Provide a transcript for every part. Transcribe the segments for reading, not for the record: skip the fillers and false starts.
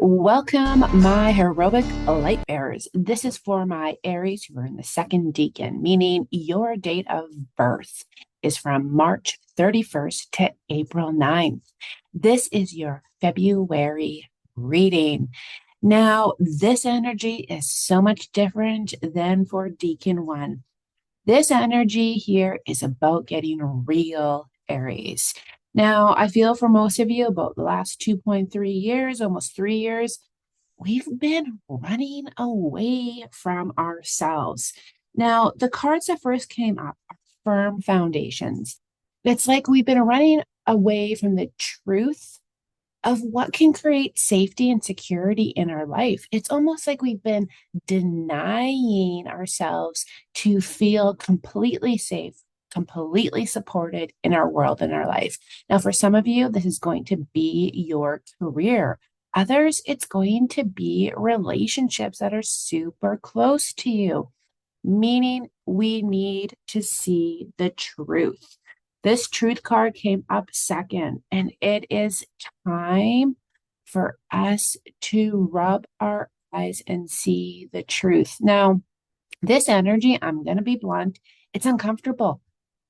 Welcome, my heroic light bearers. This is for my Aries who are in the second Deacon, meaning your date of birth is from March 31st to April 9th. This is your February reading. Now, this energy is so much different than for Deacon 1. This energy here is about getting real, Aries. Now, I feel for most of you, about the last 2.3 years, almost 3 years, we've been running away from ourselves. Now, the cards that first came up are firm foundations. It's like we've been running away from the truth of what can create safety and security in our life. It's almost like we've been denying ourselves to feel completely safe, completely supported in our world and our life. Now, for some of you, this is going to be your career. Others, it's going to be relationships that are super close to you, meaning we need to see the truth. This truth card came up second, and it is time for us to rub our eyes and see the truth. Now, this energy, I'm going to be blunt, it's uncomfortable.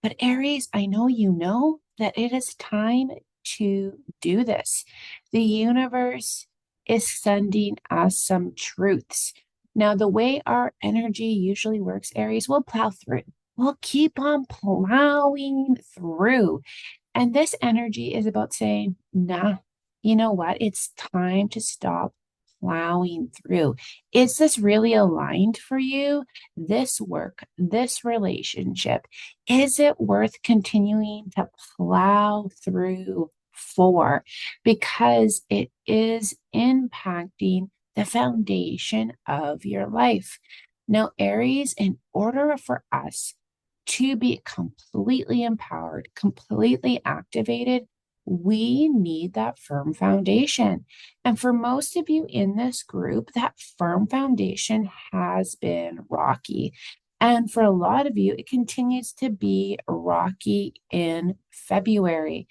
But Aries, I know you know that it is time to do this. The universe is sending us some truths. Now, the way our energy usually works, Aries, we'll plow through. We'll keep on plowing through. And this energy is about saying, nah, you know what? It's time to stop plowing through. Is this really aligned for you? This work, this relationship, is it worth continuing to plow through for? Because it is impacting the foundation of your life. Now, Aries, in order for us to be completely empowered, completely activated, we need that firm foundation. And for most of you in this group, that firm foundation has been rocky. And for a lot of you, it continues to be rocky in February.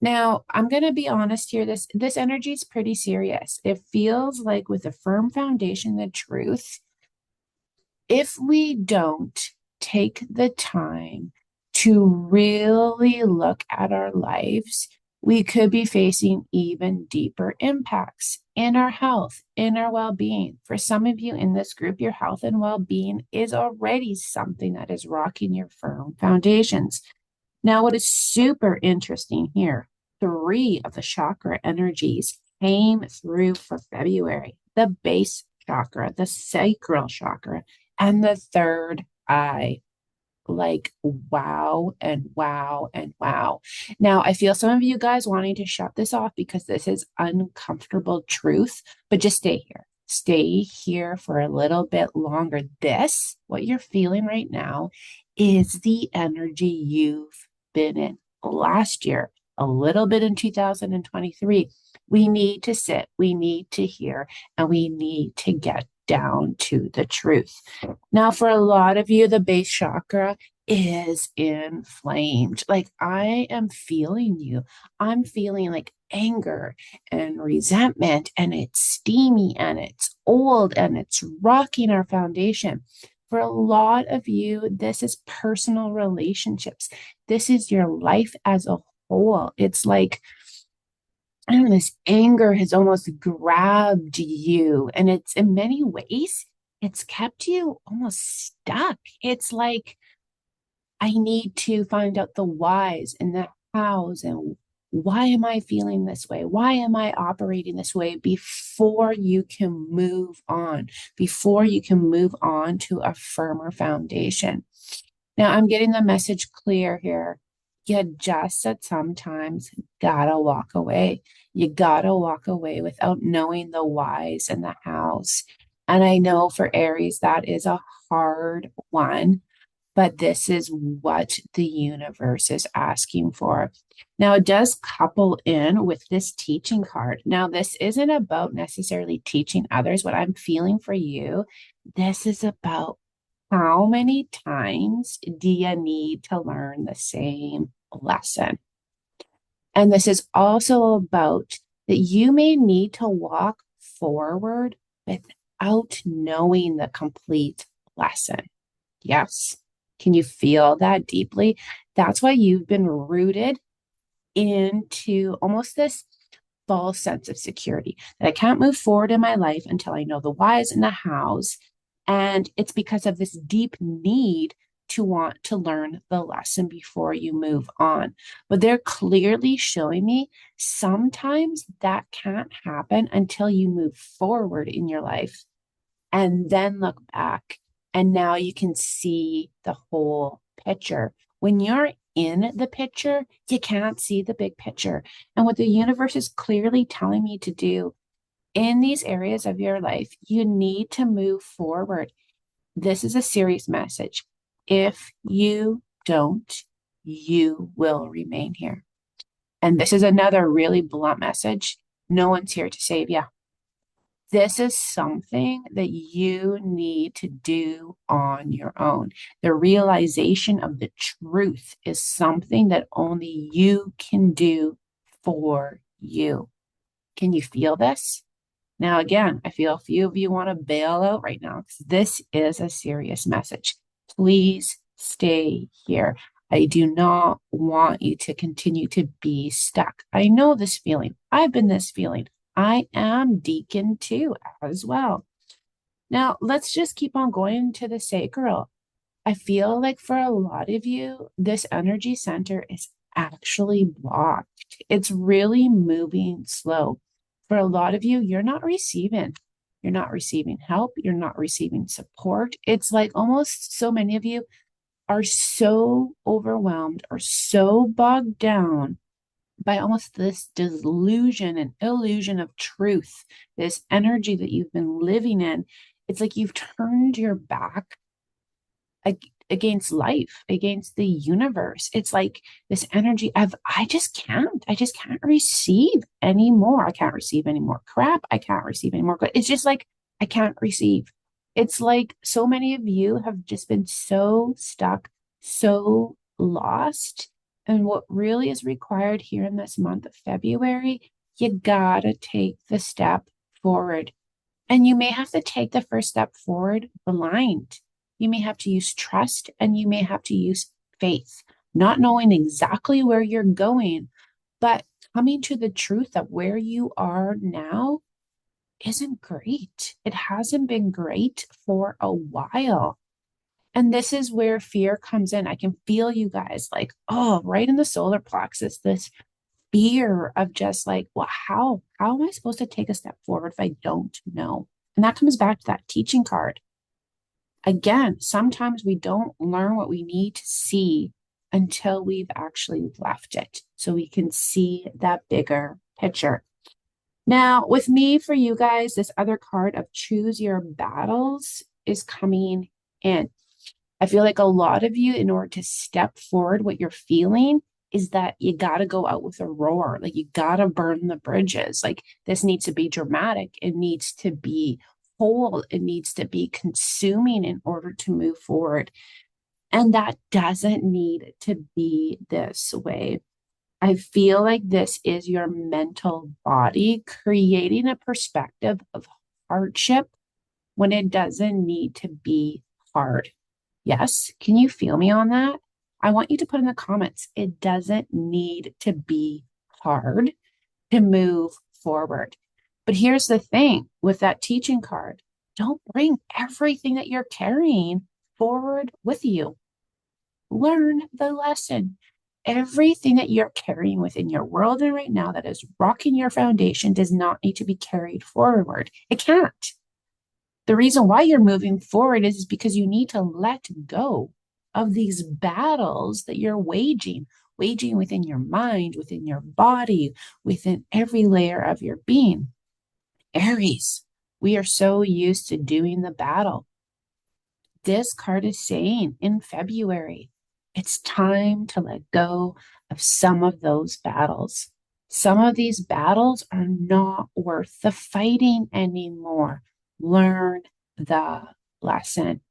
Now, I'm going to be honest here. This energy is pretty serious. It feels like with a firm foundation, the truth, if we don't take the time to really look at our lives, we could be facing even deeper impacts in our health, in our well being. For some of you in this group, your health and well being is already something that is rocking your firm foundations. Now, what is super interesting here, three of the chakra energies came through for February: the base chakra, the sacral chakra, and the third eye. Like, wow and wow and wow. Now, I feel some of you guys wanting to shut this off because this is uncomfortable truth, but just stay here. Stay here for a little bit longer. This, what you're feeling right now, is the energy you've been in last year, a little bit in 2023. We need to sit, we need to hear, and we need to get down to the truth. Now, for a lot of you, the base chakra is inflamed. Like, I am feeling you. I'm feeling like anger and resentment, and it's steamy and it's old and it's rocking our foundation. For a lot of you, this is personal relationships. This is your life as a whole. It's like, I don't know, this anger has almost grabbed you, and it's in many ways, it's kept you almost stuck. It's like, I need to find out the whys and the hows and why am I feeling this way? Why am I operating this way before you can move on, before you can move on to a firmer foundation? Now, I'm getting the message clear here. You just that sometimes gotta walk away. You gotta walk away without knowing the whys and the hows. And I know for Aries, that is a hard one, but this is what the universe is asking for. Now, it does couple in with this teaching card. Now, this isn't about necessarily teaching others what I'm feeling for you. This is about how many times do you need to learn the same lesson? And this is also about that you may need to walk forward without knowing the complete lesson. Yes. Can you feel that deeply? That's why you've been rooted into almost this false sense of security that I can't move forward in my life until I know the whys and the hows. And it's because of this deep need to want to learn the lesson before you move on. But they're clearly showing me sometimes that can't happen until you move forward in your life and then look back. And now you can see the whole picture. When you're in the picture, you can't see the big picture. And what the universe is clearly telling me to do in these areas of your life, you need to move forward. This is a serious message. If you don't, you will remain here. And this is another really blunt message. No one's here to save you. This is something that you need to do on your own. The realization of the truth is something that only you can do for you. Can you feel this? Now, again, I feel a few of you want to bail out right now because this is a serious message. Please stay here. I do not want you to continue to be stuck. I know this feeling. I've been this feeling. I am Deacon too, as well. Now, let's just keep on going to the sacral. I feel like for a lot of you, this energy center is actually blocked. It's really moving slow. For a lot of you, you're not receiving. You're not receiving help. You're not receiving support. It's like almost so many of you are so overwhelmed or so bogged down by almost this delusion and illusion of truth, this energy that you've been living in. It's like you've turned your back against life, against the universe. It's like this energy of, I just can't receive anymore. I can't receive any more crap. I can't receive any more good. It's just like, I can't receive. It's like so many of you have just been so stuck, so lost. And what really is required here in this month of February, you gotta take the step forward. And you may have to take the first step forward blind. You may have to use trust and you may have to use faith, not knowing exactly where you're going, but coming to the truth of where you are now isn't great. It hasn't been great for a while. And this is where fear comes in. I can feel you guys like, oh, right in the solar plexus, this fear of just like, well, how am I supposed to take a step forward if I don't know? And that comes back to that teaching card. Again, sometimes we don't learn what we need to see until we've actually left it, so we can see that bigger picture. Now, with me, for you guys, this other card of choose your battles is coming in. I feel like a lot of you, in order to step forward, what you're feeling is that you got to go out with a roar. Like you got to burn the bridges. Like this needs to be dramatic. It needs to be whole. It needs to be consuming in order to move forward. And that doesn't need to be this way. I feel like this is your mental body creating a perspective of hardship when it doesn't need to be hard. Yes, can you feel me on that? I want you to put in the comments, it doesn't need to be hard to move forward. But here's the thing with that teaching card, don't bring everything that you're carrying forward with you. Learn the lesson. Everything that you're carrying within your world and right now that is rocking your foundation does not need to be carried forward. It can't. The reason why you're moving forward is because you need to let go of these battles that you're waging within your mind, within your body, within every layer of your being. Aries, we are so used to doing the battle. This card is saying in February, it's time to let go of some of those battles. Some of these battles are not worth the fighting anymore. Learn the lesson.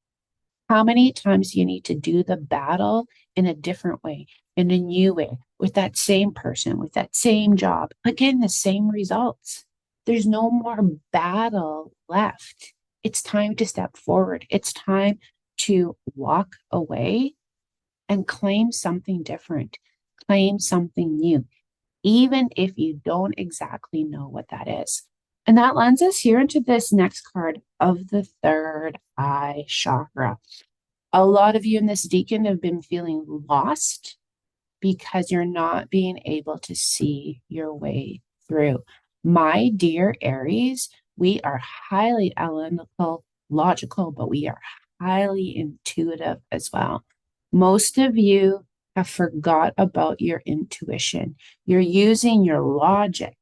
How many times do you need to do the battle in a different way, in a new way, with that same person, with that same job, again, the same results? There's no more battle left. It's time to step forward. It's time to walk away and claim something different, claim something new, even if you don't exactly know what that is. And that lands us here into this next card of the third eye chakra. A lot of you in this deacon have been feeling lost because you're not being able to see your way through. My dear Aries, we are highly analytical, logical, but we are highly intuitive as well. Most of you have forgot about your intuition. You're using your logic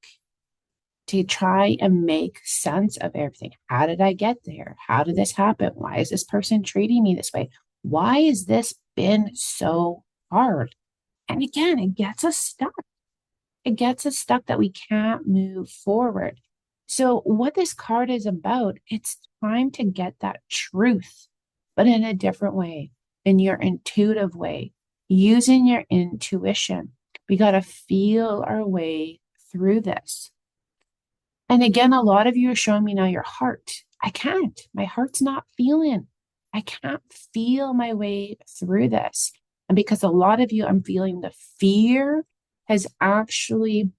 to try and make sense of everything. How did I get there? How did this happen? Why is this person treating me this way? Why has this been so hard? And again, it gets us stuck. It gets us stuck that we can't move forward. So, what this card is about, it's time to get that truth, but in a different way, in your intuitive way, using your intuition. We got to feel our way through this. And again, a lot of you are showing me now your heart. I can't. My heart's not feeling. I can't feel my way through this. And because a lot of you, I'm feeling the fear has actually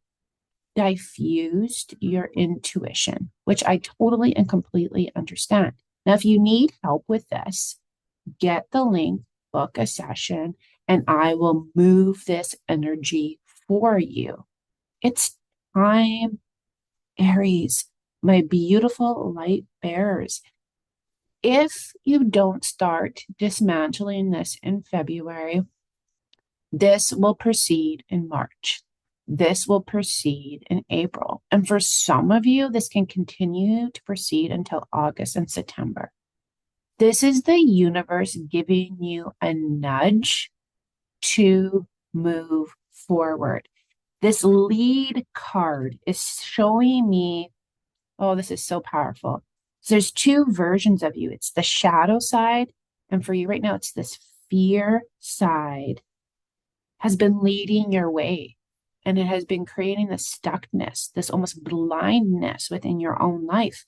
diffused your intuition, which I totally and completely understand. Now, if you need help with this, get the link, book a session, and I will move this energy for you. It's time, Aries, my beautiful light bearers. If you don't start dismantling this in February, this will proceed in March. This will proceed in April. And for some of you, this can continue to proceed until August and September. This is the universe giving you a nudge to move forward. This lead card is showing me, oh, this is so powerful. So there's two versions of you. It's the shadow side, and for you right now, it's this fear side has been leading your way, and it has been creating this stuckness, this almost blindness within your own life.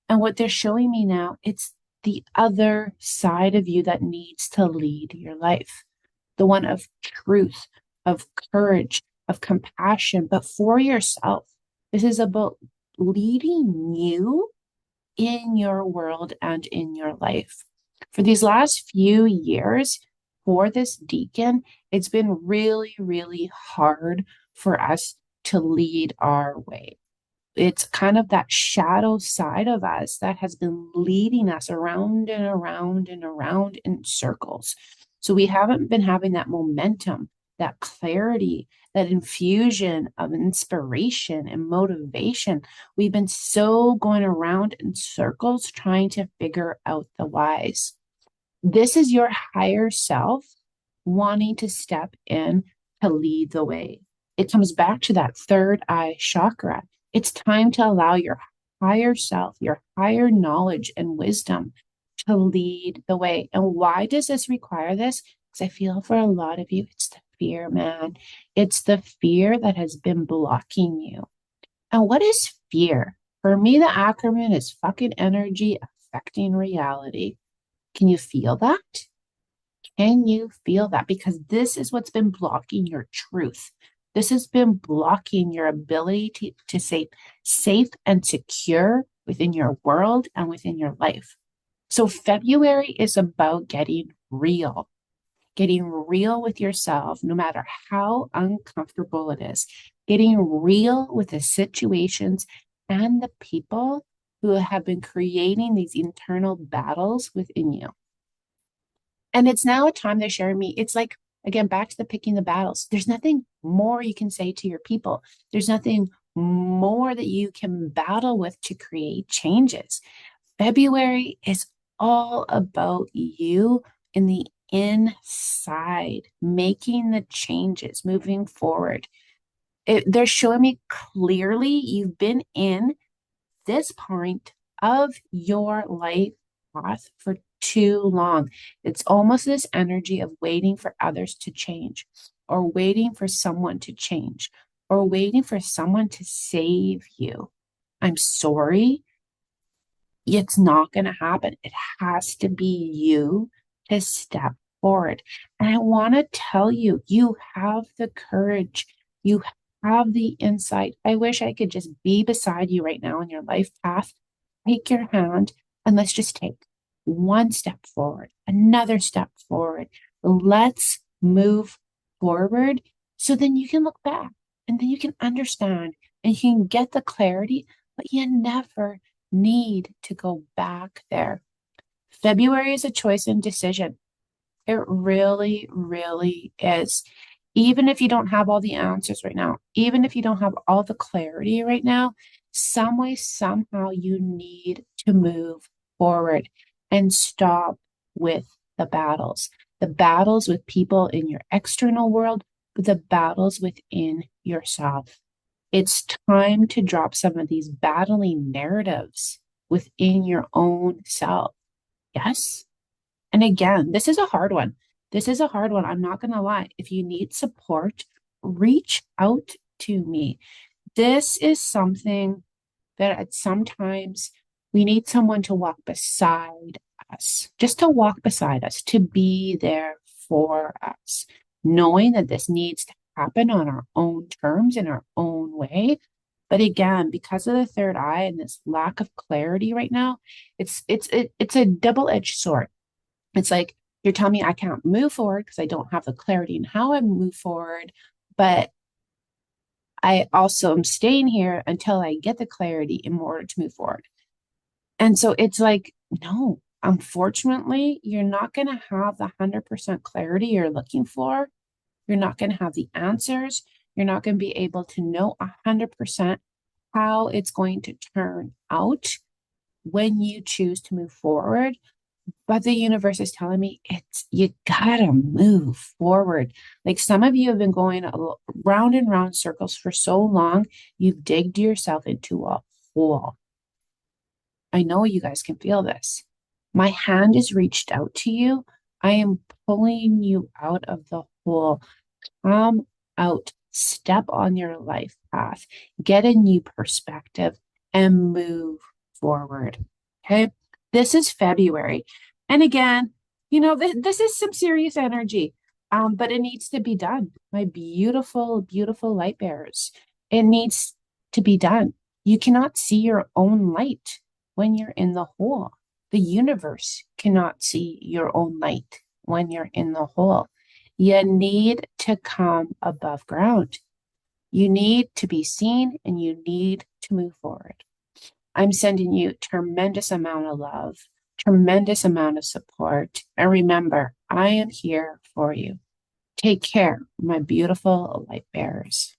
And what they're showing me now, it's the other side of you that needs to lead your life, the one of truth, of courage, of compassion, but for yourself. This is about leading you in your world and in your life. For these last few years, for this deacon, it's been really, really hard for us to lead our way. It's kind of that shadow side of us that has been leading us around and around and around in circles. So we haven't been having that momentum, that clarity, that infusion of inspiration and motivation. We've been so going around in circles trying to figure out the whys. This is your higher self wanting to step in to lead the way. It comes back to that third eye chakra. It's time to allow your higher self, your higher knowledge and wisdom to lead the way. And why does this require this? Because I feel for a lot of you, it's the fear, man. It's the fear that has been blocking you. And what is fear? For me, the acronym is fucking energy affecting reality. Can you feel that? Can you feel that? Because this is what's been blocking your truth. This has been blocking your ability to stay safe and secure within your world and within your life. So February is about getting real with yourself, no matter how uncomfortable it is, getting real with the situations and the people who have been creating these internal battles within you. And it's now a time they're sharing me. It's like, again, back to the picking the battles. There's nothing more you can say to your people. There's nothing more that you can battle with to create changes. February is all about you in the inside, making the changes, moving forward. They're showing me clearly you've been in this point of your life path for too long. It's almost this energy of waiting for others to change, or waiting for someone to change, or waiting for someone to save you. I'm sorry, it's not going to happen. It has to be you to step forward. And I want to tell you, you have the courage. You have the insight. I wish I could just be beside you right now in your life path. Take your hand and let's just take one step forward, another step forward. Let's move forward so then you can look back and then you can understand and you can get the clarity, but you never need to go back there. February is a choice and decision. It really, really is. Even if you don't have all the answers right now, even if you don't have all the clarity right now, some way, somehow you need to move forward and stop with the battles with people in your external world, but the battles within yourself. It's time to drop some of these battling narratives within your own self. Yes. And again, this is a hard one. This is a hard one. I'm not going to lie. If you need support, reach out to me. This is something that sometimes we need someone to walk beside us, just to walk beside us, to be there for us, knowing that this needs to happen on our own terms in our own way. But again, because of the third eye and this lack of clarity right now, it's a double-edged sword. It's like you're telling me I can't move forward because I don't have the clarity in how I move forward, but I also am staying here until I get the clarity in order to move forward. And so it's like, no, unfortunately, you're not going to have the 100% clarity you're looking for. You're not going to have the answers. You're not going to be able to know 100% how it's going to turn out when you choose to move forward. But the universe is telling me it's you gotta move forward. Like some of you have been going round and round circles for so long, you've digged yourself into a hole. I know you guys can feel this. My hand is reached out to you. I am pulling you out of the hole. Come out, step on your life path, get a new perspective, and move forward. Okay. This is February. And again, this is some serious energy, but it needs to be done. My beautiful, beautiful light bearers. It needs to be done. You cannot see your own light when you're in the hole. The universe cannot see your own light when you're in the hole. You need to come above ground. You need to be seen and you need to move forward. I'm sending you tremendous amount of love, tremendous amount of support. And remember, I am here for you. Take care, my beautiful light bearers.